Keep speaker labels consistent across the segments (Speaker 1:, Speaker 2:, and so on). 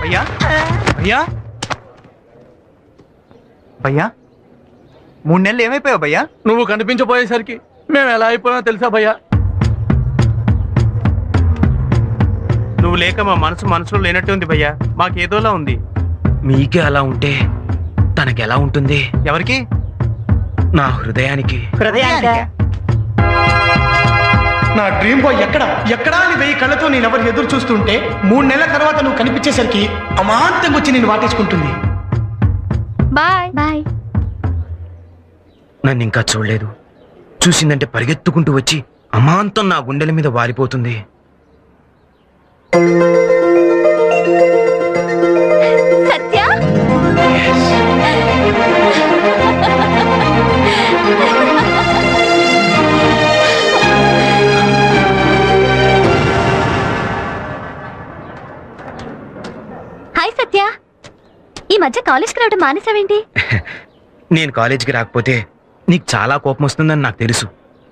Speaker 1: భయ్యా భయ్యా భయ్యా 3 నెలలు ఏమైపోయావు భయ్యా?
Speaker 2: నువ్వు కనిపించబోయేసరికి మేము ఎలా అయిపోయినా తెలుసా భయ్యా?
Speaker 3: నువ్వు లేక మా మనసులో లేనట్టు ఉంది భయ్యా. మాకేదోలా ఉంది.
Speaker 4: మీకే అలా ఉంటే తనకి ఎలా ఉంటుంది?
Speaker 1: ఎవరికి?
Speaker 4: నా హృదయానికి.
Speaker 5: నా డ్రీమ్ బాయ్ ఎక్కడా అని 1000 కళ్ళతో నేనెవరు ఎదురు చూస్తుంటే 3 నెలల తర్వాత నువ్వు కనిపించేసరికి అమాంతంగా వచ్చి నేను వాటేసుకుంటుంది.
Speaker 6: Bye bye.
Speaker 4: నన్ను ఇంకా చూడలేదు. చూసిందంటే పరిగెత్తుకుంటూ వచ్చి అమాంతం నా గుండెల మీద వారిపోతుంది.
Speaker 6: సత్య హాయ్ సత్య, ఈ మధ్య కాలేజ్కి రావడం మానేసావేంటి?
Speaker 4: నేను కాలేజీకి రాకపోతే నీకు చాలా కోపం వస్తుందని నాకు తెలుసు.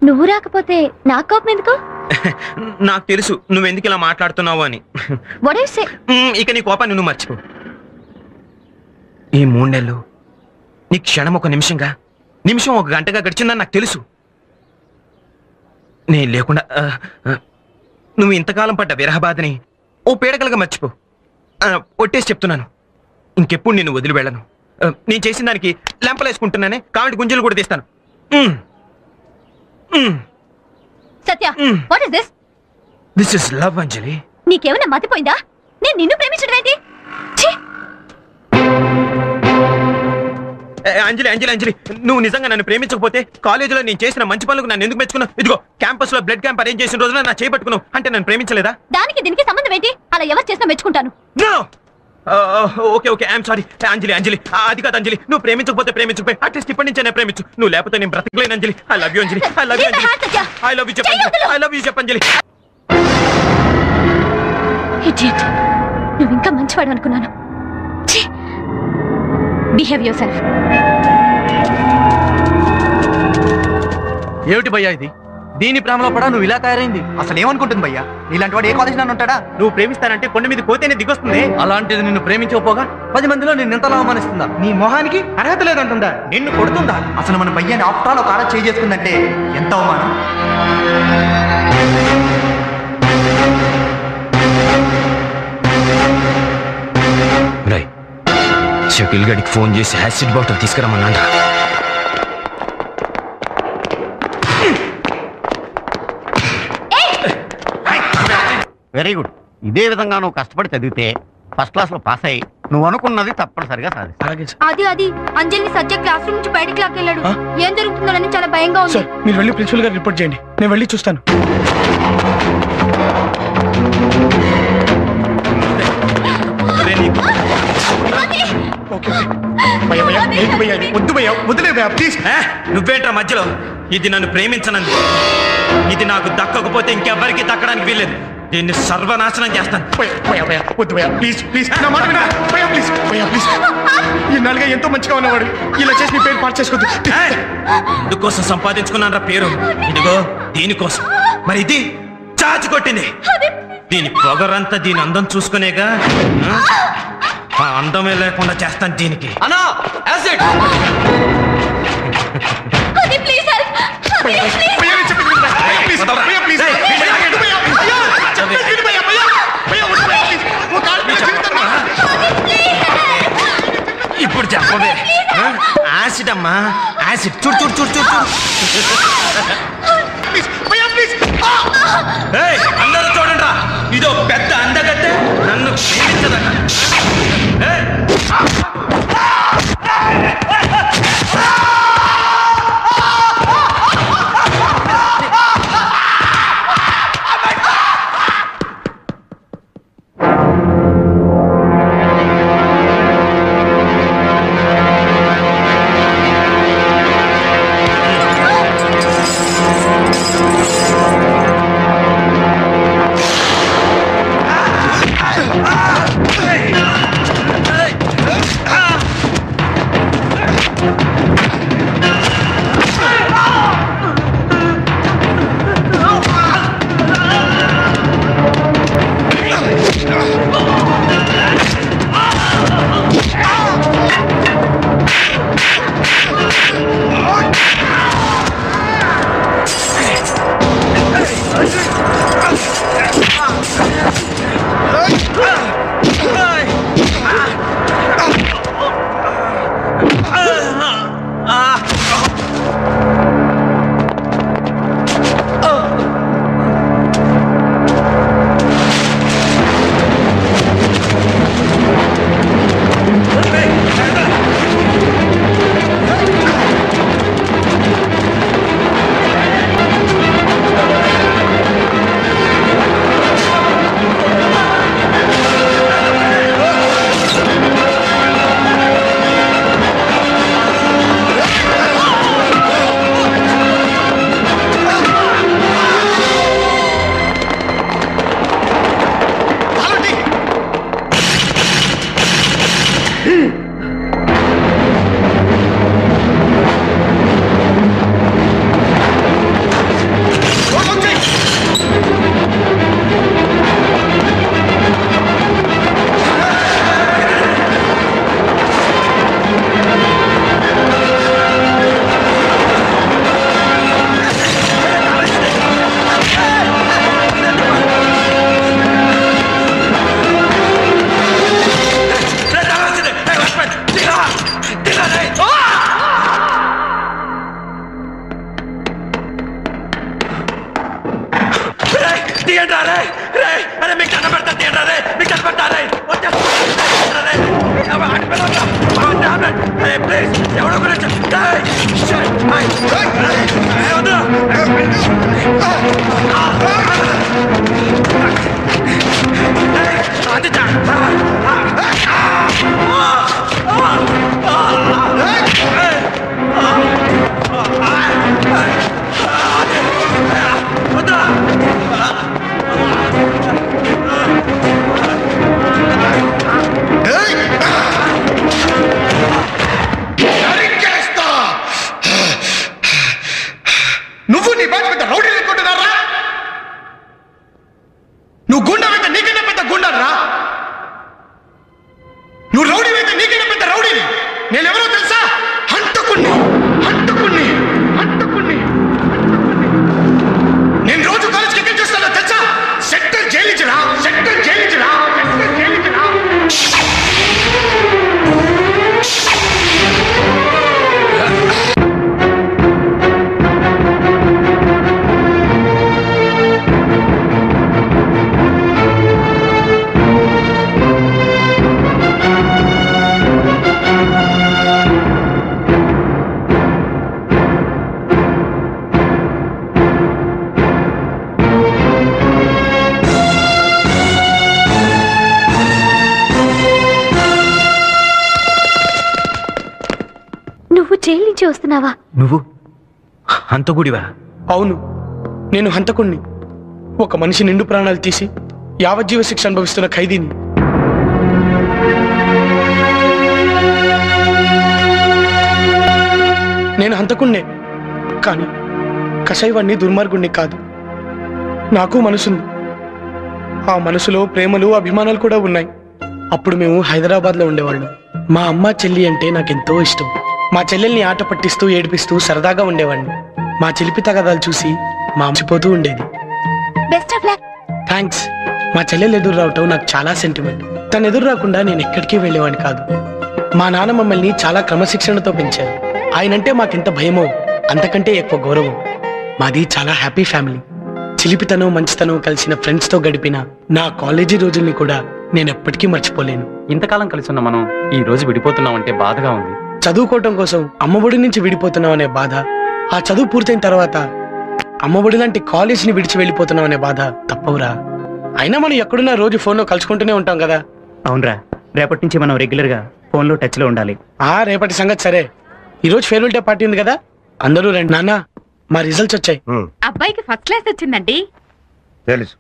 Speaker 6: నువ్వు రాకపోతే నాకు కోపం ఎందుకు?
Speaker 4: నాకు తెలుసు నువ్వెందుకు ఇలా మాట్లాడుతున్నావు అని.
Speaker 6: What do you say?
Speaker 4: ఇక నీ కోపాన్ని నువ్వు మర్చిపో. ఈ 3 నెలలు నీ క్షణం ఒక నిమిషంగా, నిమిషం ఒక గంటగా గడిచిందని నాకు తెలుసు. నేను లేకుండా నువ్వు ఇంతకాలం పడ్డ విరహబాధని ఓ పీడకలుగా మర్చిపో. ఒట్టేసి చెప్తున్నాను, ఇంకెప్పుడు నేను వదిలి వెళ్ళను. నేను చేసిన దానికి లెంపలేసుకుంటున్నానే, కామెడీ గుంజలు కూడా తీస్తాను.
Speaker 6: సత్య, what is this?
Speaker 4: This is love, అంజలి.
Speaker 6: నీకేమైనా మతిపోయిందా? నేను నిన్ను ప్రేమించడం ఏంటి?
Speaker 4: అంజలి అంజలి అంజలి, నువ్వు నిజంగా నన్ను ప్రేమించకపోతే కాలేజీలో నేను చేసిన మంచి పనులకు నన్ను ఎందుకు మెచ్చుకున్నావు? ఇదిగో క్యాంపస్ లో బ్లడ్ క్యాంప్ అరేంజ్ చేసిన రోజున నా చేపట్టుకున్నావు అంటే నన్ను ప్రేమించలేదా?
Speaker 6: దానికి దీనికి సంబంధం ఏంటి? అలా ఎవరు చేసినా మెచ్చుకుంటాను.
Speaker 4: Okay okay, I'm sorry. Anjali Anjali, అది కాదు అంజలి, నువ్వు ప్రేమించకపోతే ప్రేమించకపోయి అట్లీస్ట్ ఇప్పటి నుంచే నేను ప్రేమించు. నువ్వు లేకపోతే నేను బ్రతకలేను Anjali. I love you Anjali, I love you Anjali, I love you చెప్పండి, ఐ లవ్ యూ చెప్పంజలి.
Speaker 6: Idiot. నువ్వు ఇంకా మంచివాడు అనుకున్నాను. Behave yourself.
Speaker 2: ఏమిటి భయ్యా ఇది? దీని ప్రేమలో పడా నువ్వు ఇలా తయారైంది?
Speaker 1: అసలు ఏమనుకుంటుంది భయ్యా? నీలాంటి వాడు ఏ కాలేజ్ నన్ను ఉంటాడా?
Speaker 3: నువ్వు ప్రేమిస్తానంటే కొండ మీద కోతేనే దిగొస్తుంది.
Speaker 2: అలాంటిది నిన్ను ప్రేమించకపోగా 10 మందిలో నిన్ను ఎంతలా అవమానిస్తుందా?
Speaker 5: నీ మొహానికి అర్హత లేదంటుందా?
Speaker 1: నిన్ను కొడుతుందా? అసలు మన భయ్యాని ఆఫ్టర్ ఒక ఆడ చేసుకుందంటే ఎంత అవమానం.
Speaker 4: షకీల్ గడికి ఫోన్ చేసి యాసిడ్ బాటిల్ తీసుకురమ్మన్నా.
Speaker 7: Very good. ఇదే విధంగా నువ్వు కష్టపడి చదివితే ఫస్ట్ క్లాస్ లో పాస్ అయ్యి నువ్వు అనుకున్నది తప్పనిసరిగా సాధిస్తావు.
Speaker 6: అది అంజలిని సత్య క్లాస్ రూమ్ నుంచి బయటికి లాక్కెళ్ళాడు. ఏం జరుగుతుందని చాలా భయంగా ఉంది.
Speaker 5: మీరు వెళ్ళి ప్రిన్సిపల్ గారు రిపోర్ట్ చేయండి, నేను వెళ్ళి చూస్తాను.
Speaker 4: నువ్వేంట్రా మధ్యలో? ఇది నన్ను ప్రేమించనంది. ఇది నాకు దక్కకపోతే ఇంకెవ్వరికి దక్కడానికి వీల్లేదు. దీన్ని సర్వనాశనం చేస్తాను.
Speaker 5: ఇన్నాళ్ళుగా ఎంతో మంచిగా ఉన్నవాడు ఇలా చేసి నీ పేరు పాటు చేసుకోవద్దు.
Speaker 4: ఇందుకోసం సంపాదించుకున్నాను పేరు. ఇదిగో దీనికోసం. మరి ఇది చాచి కొట్టింది. దీని పొగరంతా దీని అందం చూసుకునేగా. ఆ అందమే లేకుండా చేస్తాను దీనికి.
Speaker 2: అన్నా యాసిడ్.
Speaker 4: ఇప్పుడు చెప్పవే. యాసిడ్ అమ్మా, యాసిడ్. చూడు చూడు చూడు చూడు చూడు. అందరూ చూడండి, ఇదో పెద్ద అందగత్తె నన్ను ప్రేమించదట.
Speaker 6: నుంచి వస్తున్నావా?
Speaker 4: నువ్వు హంతకుడివా?
Speaker 5: అవును, నేను హంతకుణ్ణి. ఒక మనిషి నిండు ప్రాణాలు తీసి యావజ్జీవ శిక్ష అనుభవిస్తున్న ఖైదీని. నేను హంతకుణ్ణే, కానీ కషాయవాణ్ణి దుర్మార్గుణ్ణి కాదు. నాకు మనసుంది. ఆ మనసులో ప్రేమలు అభిమానాలు కూడా ఉన్నాయి. అప్పుడు మేము హైదరాబాద్లో ఉండేవాళ్ళం. మా అమ్మ చెల్లి అంటే నాకెంతో ఇష్టం. మా చెల్లెల్ని ఆట పట్టిస్తూ ఏడిపిస్తూ సరదాగా ఉండేవాడిని. మా చిలిపి తగాదాలు చూసి మాంచిపోతూ ఉండేది.
Speaker 6: Best of luck.
Speaker 5: థ్యాంక్స్. మా చెల్లెలు ఎదురు రావటం నాకు చాలా సెంటిమెంట్. తను ఎదురు రాకుండా నేను ఎక్కడికి వెళ్ళేవాడిని కాదు. మా నాన్న మమ్మల్ని చాలా క్రమశిక్షణతో పెంచారు. ఆయనంటే మాకెంత భయమో అంతకంటే ఎక్కువ గౌరవం. మాది చాలా హ్యాపీ ఫ్యామిలీ. చిలిపితనం మంచితనం కలిసిన ఫ్రెండ్స్తో గడిపిన నా కాలేజీ రోజుల్ని కూడా నేను ఎప్పటికీ మర్చిపోలేను.
Speaker 8: ఇంతకాలం కలిసి ఉన్న మనం ఈ రోజు విడిపోతున్నామంటే బాధగా ఉంది.
Speaker 5: చదువుకోవటం కోసం అమ్మఒడి నుంచి విడిపోతున్నాం అనే బాధ, ఆ చదువు పూర్తయిన తర్వాత అమ్మఒడి లాంటి కాలేజీని విడిచి వెళ్ళిపోతున్నాం అనే బాధ తప్పవురా. అయినా మనం ఎక్కడున్నా రోజు ఫోన్లో కలుసుకుంటూనే ఉంటాం కదా.
Speaker 2: అవునరా, రేపటి నుంచి మనం రెగ్యులర్ గా ఫోన్ లో టచ్ లో ఉండాలి.
Speaker 5: రేపటి సంగతి సరే. ఈరోజు ఫేర్వెల్ డే పార్టీ ఉంది కదా, అందరూ రండి. నాన్న, మా రిజల్ట్స్ వచ్చాయి.
Speaker 9: అబ్బాయికి ఫస్ట్ క్లాస్ వచ్చిందండి.
Speaker 10: తెలుసు,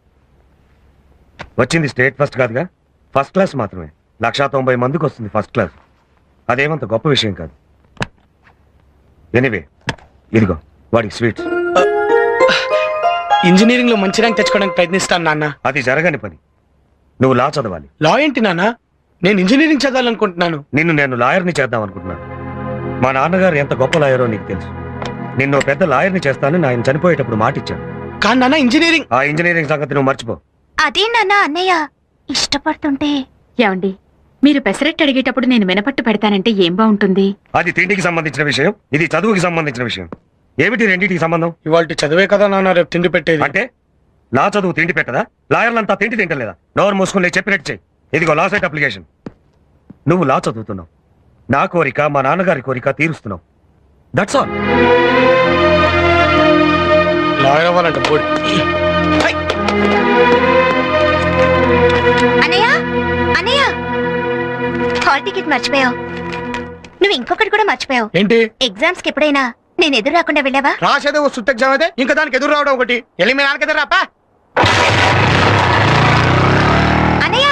Speaker 10: వచ్చింది స్టేట్ ఫస్ట్ కాదుగా, ఫస్ట్ క్లాస్ మాత్రమే. 190 మందికి వస్తుంది ఫస్ట్ క్లాస్. అదేమంత గొప్ప విషయం కాదు. ఎనీవే, ఇదిగో వాడికి స్వీట్స్.
Speaker 5: ఇంజనీరింగ్ లో మంచి ర్యాంక్ తెచ్చుకోవడానికి ప్రయత్నిస్తాను నాన్న.
Speaker 10: అది జరగని పని. నువ్వు లా చదవాలి.
Speaker 5: లా ఏంటి నాన్న? నేను ఇంజనీరింగ్ చదవాలనుకుంటున్నాను.
Speaker 10: నేను లాయర్ని చేద్దాం అనుకుంటున్నాను. మా నాన్నగారు ఎంత గొప్ప లాయరో నీకు తెలుసు. నిన్ను పెద్ద లాయర్ని చేస్తానని ఆయన చనిపోయేటప్పుడు మాట ఇచ్చాను.
Speaker 5: కానీ నాన్న, ఇంజనీరింగ్
Speaker 10: ఆ ఇంజనీరింగ్ సంగతి నువ్వు మర్చిపో.
Speaker 6: అదే నాన్న, అన్నయ్య ఇష్టపడుతుంటే.
Speaker 9: ఏమండి, మీరు పెసరెట్టు అడిగేటప్పుడు నేను మినపట్టు పెడతానంటే ఏం బాగుంటుంది?
Speaker 10: అది తిండికి సంబంధించిన విషయం, ఇది చదువుకి సంబంధించిన విషయం. ఏమిటి రెండింటికి సంబంధం?
Speaker 5: ఇవాళ చదివే కదా నాన్న రేపు తిండి పెట్టేది.
Speaker 10: అంటే నా చదువు తిండి పెట్టదా? లాయర్లంతా తిండి తింటలేదా? నోరు మూసుకుని చెప్పినట్టు చెయ్యి. ఇదిగో లా సెట్ అప్లికేషన్. నువ్వు లా చదువుతున్నావు, నా కోరిక మా నాన్నగారి కోరిక తీరుస్తున్నావు. That's all.
Speaker 5: లాయర్ అవ్వాలంట బోర్డు.
Speaker 6: అన్నయ్య, అన్నయ్య, హాల్ టికెట్ మర్చిపోయావు. నువ్వు ఇంకొకటి కూడా మర్చిపోయావు.
Speaker 5: ఏంటి?
Speaker 6: ఎగ్జామ్స్ కి ఎప్పుడైనా నేను ఎదురు రాకుండా వెళ్ళావా?
Speaker 5: రాసేదే ఓ సుట్ ఎగ్జామ్ అదే, ఇంకా దానికి ఎదురు రావడం ఒకటి. వెళ్ళి మీ నాన్నకి ఎదురు రాపా.
Speaker 6: అన్నయ్య,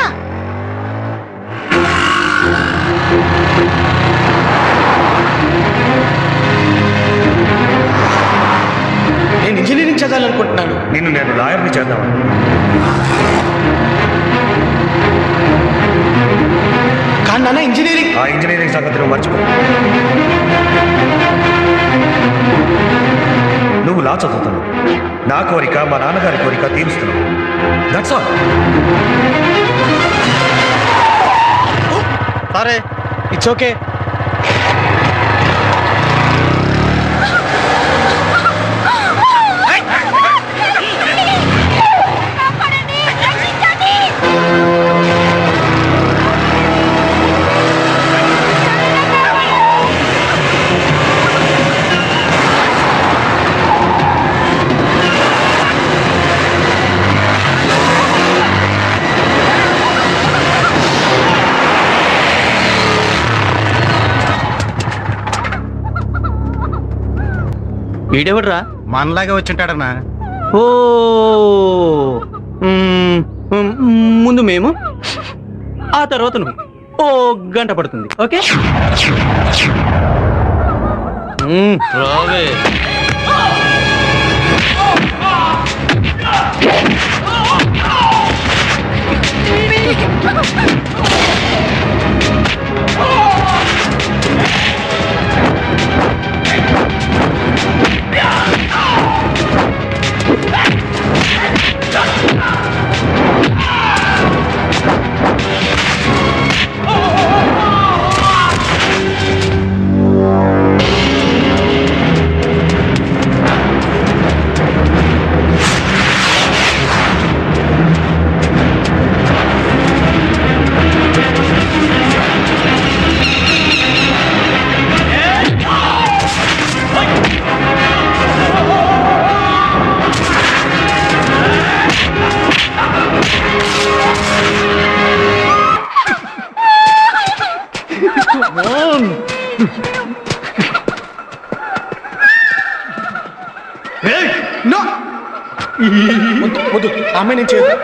Speaker 5: నేను ఇంజనీరింగ్ చదవాలనుకుంటున్నాను.
Speaker 10: నేను లాయర్ని చేద్దామని.
Speaker 5: కానీ నాన్న, ఇంజనీరింగ్
Speaker 10: ఆ ఇంజనీరింగ్ సంగతి నువ్వు మర్చిపో. నువ్వు లా చదువుతున్నావు, నా కోరిక మా నాన్నగారి కోరిక తీరుస్తున్నావు. That's all.
Speaker 5: సరే, ఇట్స్ ఓకే.
Speaker 2: వీడెవడ్రా?
Speaker 7: మనలాగే వచ్చింటాడన్నా.
Speaker 2: ఓ ముందు మేము, ఆ తర్వాత నువ్వు. ఓ గంట పడుతుంది. ఓకే, రావే.
Speaker 5: ఆమె నేను చేయదు.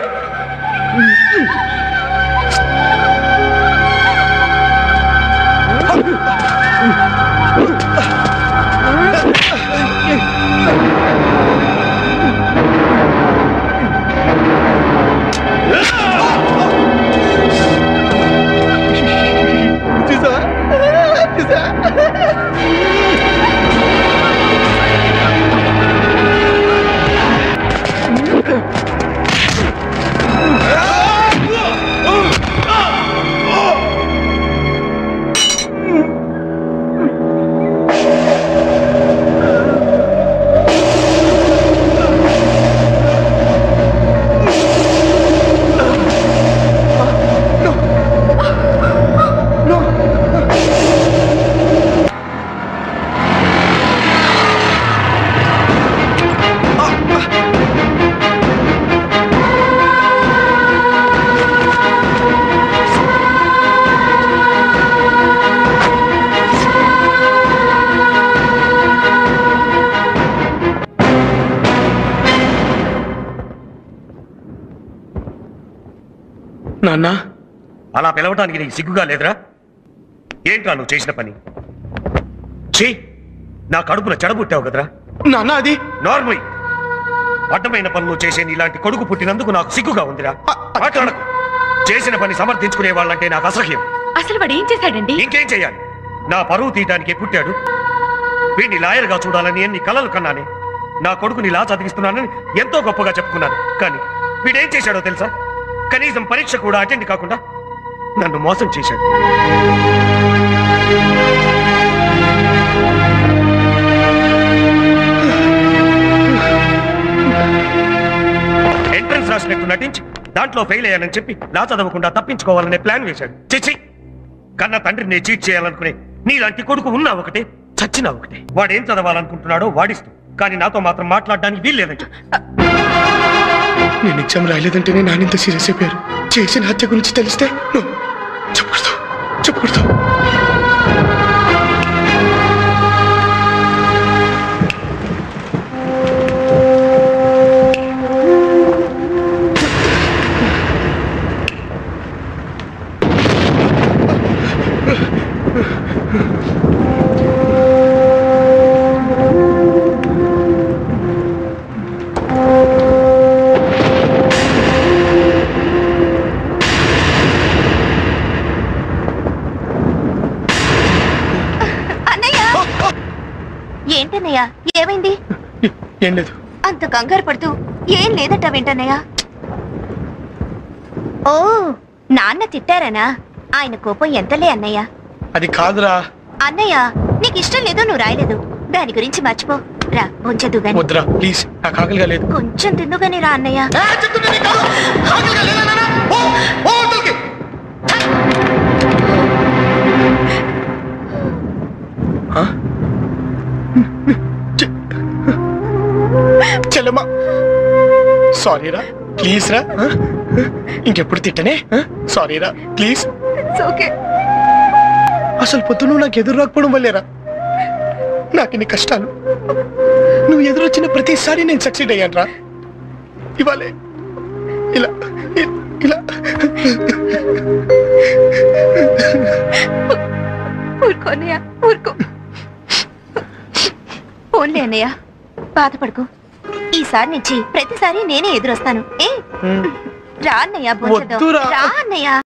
Speaker 5: నాన్న,
Speaker 10: అలా పిలవటానికి నీకు సిగ్గుగా లేదురా? ఏంట్రా నువ్వు చేసిన పని? చే నా కడుపున చెడబుట్టావు కదరా.
Speaker 5: నాన్న అది
Speaker 10: నార్మల్ అడ్డమైన పనులు చేసే ఇలాంటి కొడుకు పుట్టినందుకు నాకు సిగ్గుగా ఉందిరా. మాట్లాడకు. చేసిన పని సమర్థించుకునే వాళ్ళంటే నాకు అసహ్యం.
Speaker 9: అసలు వాడు ఏం చేశాడండి?
Speaker 10: ఇంకేం చెయ్యాలి? నా పరువు తీయటానికే పుట్టాడు. వీడిని లాయర్గా చూడాలని ఎన్ని కలలు కన్నానే. నా కొడుకుని ఇలా చదివిస్తున్నానని ఎంతో గొప్పగా చెప్పుకున్నాను. కానీ వీడేం చేశాడో తెలుసా? కనీసం పరీక్ష కూడా అటెండ్ కాకుండా నన్ను మోసం చేశాడు. ఎంట్రన్స్ రాసినట్టు నటించి దాంట్లో ఫెయిల్ అయ్యానని చెప్పి నా చదవకుండా తప్పించుకోవాలనే ప్లాన్ వేశాడు. చిచ్చి, కన్న తండ్రిని చీట్ చేయాలనుకునే నీలాంటి కొడుకు ఉన్నా ఒకటే, చచ్చినా ఒకటే. వాడేం చదవాలనుకుంటున్నాడో వాడిస్తూ, కానీ నాతో మాత్రం మాట్లాడడానికి వీల్లేదని చెప్పి.
Speaker 5: నేను ఎగ్జామ్ రాయలేదంటేనే నానింత సీరియస్ అయిపోయారు. చేసిన హత్య గురించి తెలిస్తే చెప్పకూడదు చెప్పకూడదు.
Speaker 6: ఏంటన్నయ్యా, ఏమైంది?
Speaker 5: ఏం లేదు.
Speaker 6: అంత కంగారు పడుతూ ఏం లేదట వెంటన్నయ్యా. ఓ, నాన్న తిట్టారనా? ఆయన కోపం ఎంతలే అన్నయ్య.
Speaker 5: అది కాదురా
Speaker 6: అన్నయ్య, నీకు ఇష్టం లేదు, నువ్వు రాయలేదు, దాని గురించి మర్చిపో. రా కొంచెం గాని.
Speaker 5: వద్దురా ప్లీజ్, నాకు ఆకలిగా లేదు.
Speaker 6: కొంచెం తిందుగాని రా అన్నయ్య.
Speaker 5: చెల్లమ్మా, సారీరా ప్లీజ్ రా. ఇంకెప్పుడు తిట్టనే. సారీరా ప్లీజ్. అసలు పొద్దున్న నాకు ఎదురు రాకపోవడం వల్లేరా నాకు ఇన్ని కష్టాలు. నువ్వు ఎదురొచ్చిన ప్రతిసారి నేను సక్సీడ్ అయ్యాను రా. ఇవాళే ఇలా ఇలా.
Speaker 6: ఊరుకో అన్నయ్య, ఊరుకో. ఓన్లే అన్నయ్య, బాధపడుకో. ఈసారి నుంచి ప్రతిసారి నేనే ఎదురొస్తాను. రా అన్నయ్య, రా అన్నయ్య.